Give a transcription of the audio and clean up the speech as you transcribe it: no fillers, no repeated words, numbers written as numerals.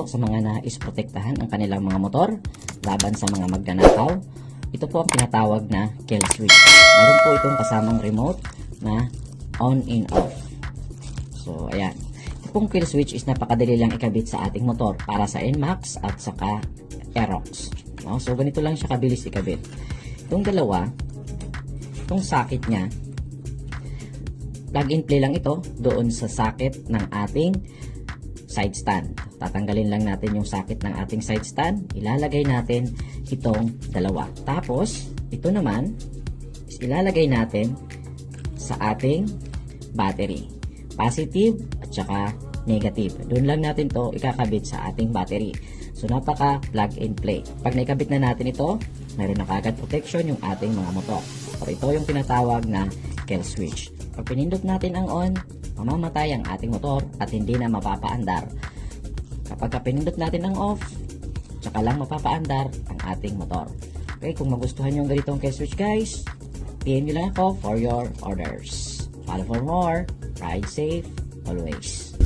po sa mga nais protektahan ang kanilang mga motor laban sa mga magnanakaw, ito po ang tinatawag na kill switch. Meron po itong kasamang remote na on and off. So, ayan. Ito pong kill switch is napakadali lang ikabit sa ating motor para sa NMAX at saka Aerox. No? So, ganito lang siya kabilis ikabit. Itong dalawa, itong socket niya, plug and play lang ito doon sa socket ng ating side stand. Tatanggalin lang natin yung socket ng ating side stand. Ilalagay natin itong dalawa. Tapos, ito naman is ilalagay natin sa ating battery. Positive at saka negative. Doon lang natin to ikakabit sa ating battery. So, napaka plug and play. Pag naikabit na natin ito, mayroon na kagad protection yung ating mga motor. So, ito yung tinatawag na kill switch. Pag pinindot natin ang on, mamamatay ang ating motor at hindi na mapapaandar. Kapag pinindot natin ang off, tsaka lang mapapaandar ang ating motor. Okay, kung magustuhan nyo ang ganitong kill switch guys, PM nyo lang ako for your orders. Follow for more. Ride safe always.